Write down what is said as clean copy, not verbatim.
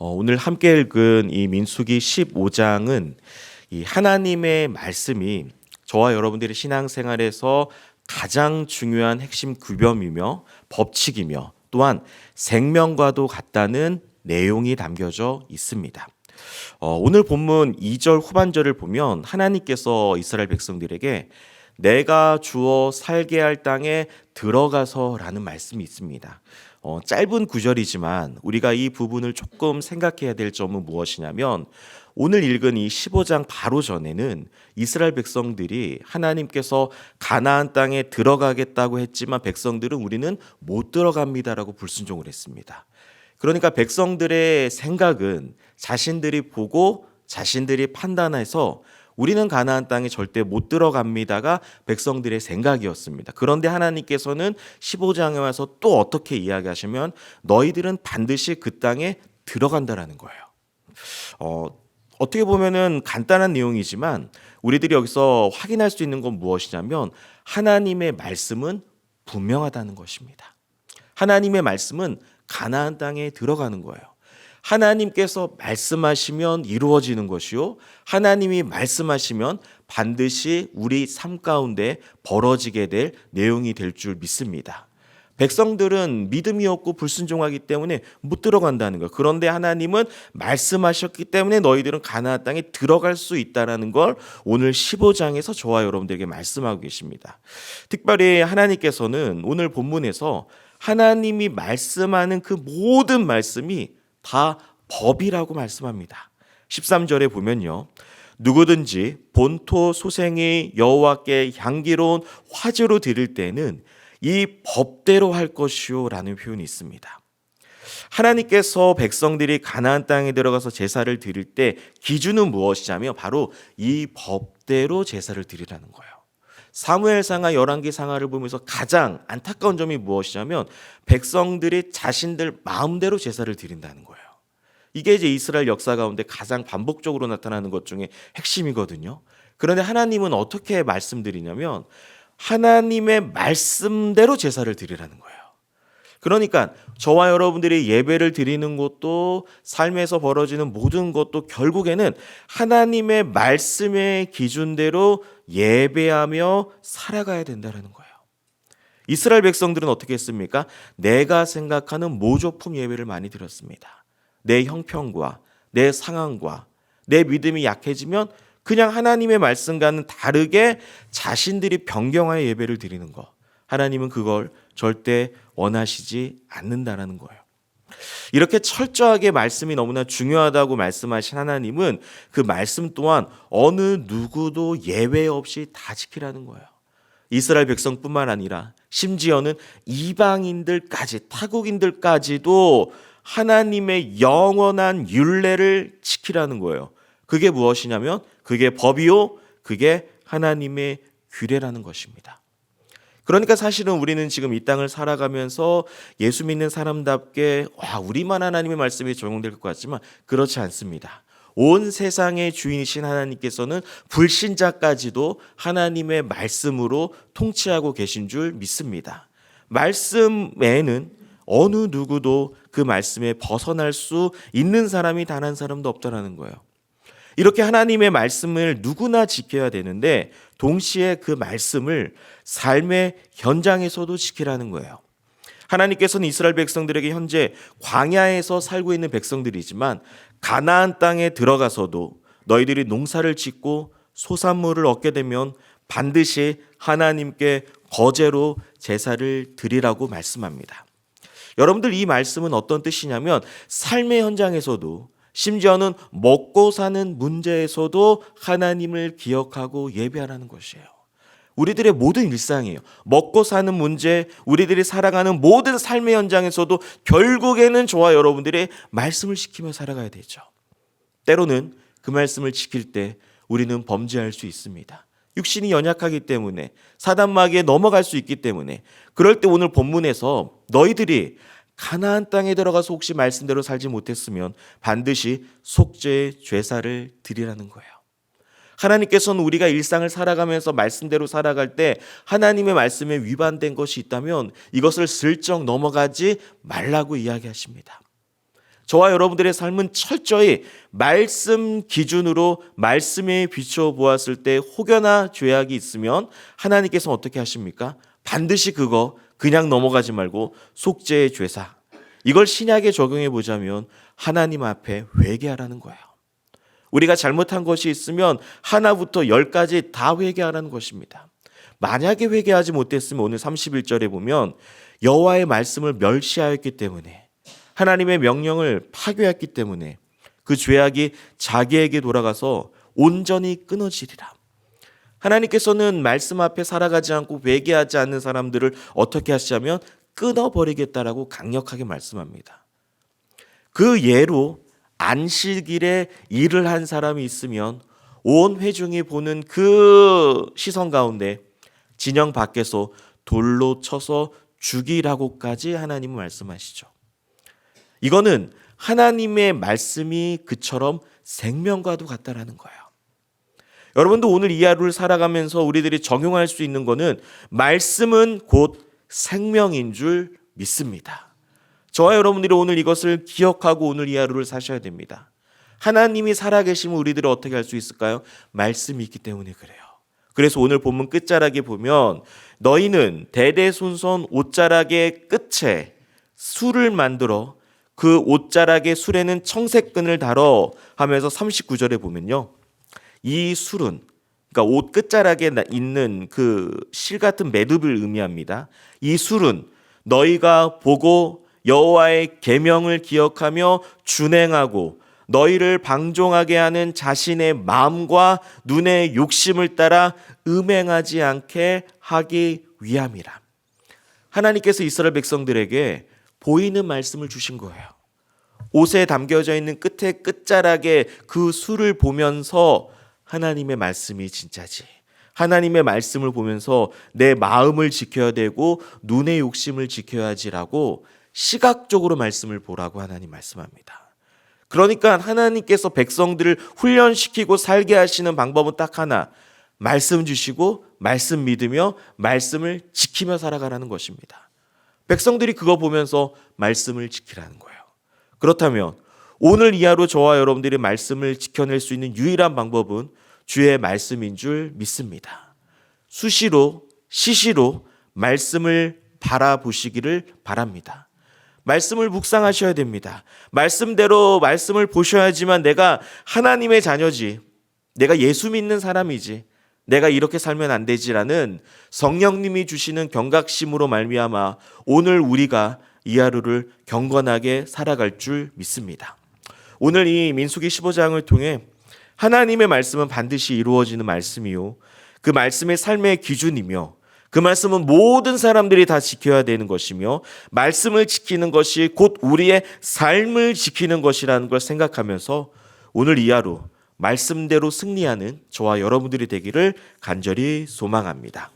오늘 함께 읽은 이 민수기 15장은 이 하나님의 말씀이 저와 여러분들의 신앙생활에서 가장 중요한 핵심 규범이며 법칙이며 또한 생명과도 같다는 내용이 담겨져 있습니다. 오늘 본문 2절 후반절을 보면 하나님께서 이스라엘 백성들에게 내가 주어 살게 할 땅에 들어가서라는 말씀이 있습니다. 짧은 구절이지만 우리가 이 부분을 조금 생각해야 될 점은 무엇이냐면 오늘 읽은 이 15장 바로 전에는 이스라엘 백성들이 하나님께서 가나안 땅에 들어가겠다고 했지만 백성들은 우리는 못 들어갑니다라고 불순종을 했습니다. 그러니까 백성들의 생각은 자신들이 보고 자신들이 판단해서 우리는 가나안 땅에 절대 못 들어갑니다가 백성들의 생각이었습니다. 그런데 하나님께서는 15장에 와서 또 어떻게 이야기하시면 너희들은 반드시 그 땅에 들어간다라는 거예요. 어떻게 보면은 간단한 내용이지만 우리들이 여기서 확인할 수 있는 건 무엇이냐면 하나님의 말씀은 분명하다는 것입니다. 하나님의 말씀은 가나안 땅에 들어가는 거예요. 하나님께서 말씀하시면 이루어지는 것이요 하나님이 말씀하시면 반드시 우리 삶 가운데 벌어지게 될 내용이 될 줄 믿습니다. 백성들은 믿음이 없고 불순종하기 때문에 못 들어간다는 거예요. 그런데 하나님은 말씀하셨기 때문에 너희들은 가나안 땅에 들어갈 수 있다는 걸 오늘 15장에서 저와 여러분들에게 말씀하고 계십니다. 특별히 하나님께서는 오늘 본문에서 하나님이 말씀하는 그 모든 말씀이 다 법이라고 말씀합니다. 13절에 보면요. 누구든지 본토 소생이 여호와께 향기로운 화제로 드릴 때는 이 법대로 할 것이요 라는 표현이 있습니다. 하나님께서 백성들이 가나안 땅에 들어가서 제사를 드릴 때 기준은 무엇이냐면 바로 이 법대로 제사를 드리라는 거예요. 사무엘상하 열왕기상하를 보면서 가장 안타까운 점이 무엇이냐면 백성들이 자신들 마음대로 제사를 드린다는 거예요. 이게 이제 이스라엘 역사 가운데 가장 반복적으로 나타나는 것 중에 핵심이거든요. 그런데 하나님은 어떻게 말씀드리냐면 하나님의 말씀대로 제사를 드리라는 거예요. 그러니까 저와 여러분들이 예배를 드리는 것도 삶에서 벌어지는 모든 것도 결국에는 하나님의 말씀의 기준대로 예배하며 살아가야 된다는 거예요. 이스라엘 백성들은 어떻게 했습니까? 내가 생각하는 모조품 예배를 많이 드렸습니다. 내 형편과 내 상황과 내 믿음이 약해지면 그냥 하나님의 말씀과는 다르게 자신들이 변경하여 예배를 드리는 것. 하나님은 그걸 절대 원하시지 않는다라는 거예요. 이렇게 철저하게 말씀이 너무나 중요하다고 말씀하신 하나님은 그 말씀 또한 어느 누구도 예외 없이 다 지키라는 거예요. 이스라엘 백성뿐만 아니라 심지어는 이방인들까지 타국인들까지도 하나님의 영원한 율례를 지키라는 거예요. 그게 무엇이냐면 그게 법이요 그게 하나님의 규례라는 것입니다. 그러니까 사실은 우리는 지금 이 땅을 살아가면서 예수 믿는 사람답게 우리만 하나님의 말씀에 적용될 것 같지만 그렇지 않습니다. 온 세상의 주인이신 하나님께서는 불신자까지도 하나님의 말씀으로 통치하고 계신 줄 믿습니다. 말씀에는 어느 누구도 그 말씀에 벗어날 수 있는 사람이 단 한 사람도 없다라는 거예요. 이렇게 하나님의 말씀을 누구나 지켜야 되는데 동시에 그 말씀을 삶의 현장에서도 지키라는 거예요. 하나님께서는 이스라엘 백성들에게 현재 광야에서 살고 있는 백성들이지만 가나안 땅에 들어가서도 너희들이 농사를 짓고 소산물을 얻게 되면 반드시 하나님께 거제로 제사를 드리라고 말씀합니다. 여러분들 이 말씀은 어떤 뜻이냐면 삶의 현장에서도 심지어는 먹고 사는 문제에서도 하나님을 기억하고 예배하라는 것이에요. 우리들의 모든 일상이에요. 먹고 사는 문제, 우리들이 살아가는 모든 삶의 현장에서도 결국에는 저와 여러분들이 말씀을 지키며 살아가야 되죠. 때로는 그 말씀을 지킬 때 우리는 범죄할 수 있습니다. 육신이 연약하기 때문에 사단마귀에 넘어갈 수 있기 때문에 그럴 때 오늘 본문에서 너희들이 가나안 땅에 들어가서 혹시 말씀대로 살지 못했으면 반드시 속죄의 제사를 드리라는 거예요. 하나님께서는 우리가 일상을 살아가면서 말씀대로 살아갈 때 하나님의 말씀에 위반된 것이 있다면 이것을 슬쩍 넘어가지 말라고 이야기하십니다. 저와 여러분들의 삶은 철저히 말씀 기준으로 말씀에 비추어 보았을 때 혹여나 죄악이 있으면 하나님께서 어떻게 하십니까? 반드시 그거 그냥 넘어가지 말고 속죄의 죄사, 이걸 신약에 적용해 보자면 하나님 앞에 회개하라는 거예요. 우리가 잘못한 것이 있으면 하나부터 10까지 다 회개하라는 것입니다. 만약에 회개하지 못했으면 오늘 31절에 보면 여호와의 말씀을 멸시하였기 때문에, 하나님의 명령을 파괴했기 때문에 그 죄악이 자기에게 돌아가서 온전히 끊어지리라. 하나님께서는 말씀 앞에 살아가지 않고 회개하지 않는 사람들을 어떻게 하시냐면 끊어버리겠다라고 강력하게 말씀합니다. 그 예로 안식일에 일을 한 사람이 있으면 온 회중이 보는 그 시선 가운데 진영 밖에서 돌로 쳐서 죽이라고까지 하나님은 말씀하시죠. 이거는 하나님의 말씀이 그처럼 생명과도 같다라는 거예요. 여러분도 오늘 이 하루를 살아가면서 우리들이 적용할 수 있는 거는 말씀은 곧 생명인 줄 믿습니다. 저와 여러분들이 오늘 이것을 기억하고 오늘 이 하루를 사셔야 됩니다. 하나님이 살아계시면 우리들이 어떻게 할 수 있을까요? 말씀이 있기 때문에 그래요. 그래서 오늘 본문 끝자락에 보면 너희는 대대손손 옷자락의 끝에 술을 만들어 그 옷자락의 술에는 청색끈을 달어 하면서 39절에 보면요, 이 술은, 그러니까 옷 끝자락에 있는 그 실 같은 매듭을 의미합니다. 이 술은 너희가 보고 여호와의 계명을 기억하며 준행하고 너희를 방종하게 하는 자신의 마음과 눈의 욕심을 따라 음행하지 않게 하기 위함이라. 하나님께서 이스라엘 백성들에게 보이는 말씀을 주신 거예요. 옷에 담겨져 있는 끝에 끝자락에 그 술을 보면서 하나님의 말씀이 진짜지, 하나님의 말씀을 보면서 내 마음을 지켜야 되고 눈의 욕심을 지켜야지라고 시각적으로 말씀을 보라고 하나님 말씀합니다. 그러니까 하나님께서 백성들을 훈련시키고 살게 하시는 방법은 딱 하나, 말씀 주시고 말씀 믿으며 말씀을 지키며 살아가라는 것입니다. 백성들이 그거 보면서 말씀을 지키라는 거예요. 그렇다면 오늘 이 하루 저와 여러분들이 말씀을 지켜낼 수 있는 유일한 방법은 주의 말씀인 줄 믿습니다. 수시로 시시로 말씀을 바라보시기를 바랍니다. 말씀을 묵상하셔야 됩니다. 말씀대로 말씀을 보셔야지만 내가 하나님의 자녀지, 내가 예수 믿는 사람이지, 내가 이렇게 살면 안 되지라는 성령님이 주시는 경각심으로 말미암아 오늘 우리가 이 하루를 경건하게 살아갈 줄 믿습니다. 오늘 이 민수기 15장을 통해 하나님의 말씀은 반드시 이루어지는 말씀이요, 그 말씀의 삶의 기준이며 그 말씀은 모든 사람들이 다 지켜야 되는 것이며 말씀을 지키는 것이 곧 우리의 삶을 지키는 것이라는 걸 생각하면서 오늘 이 하루 말씀대로 승리하는 저와 여러분들이 되기를 간절히 소망합니다.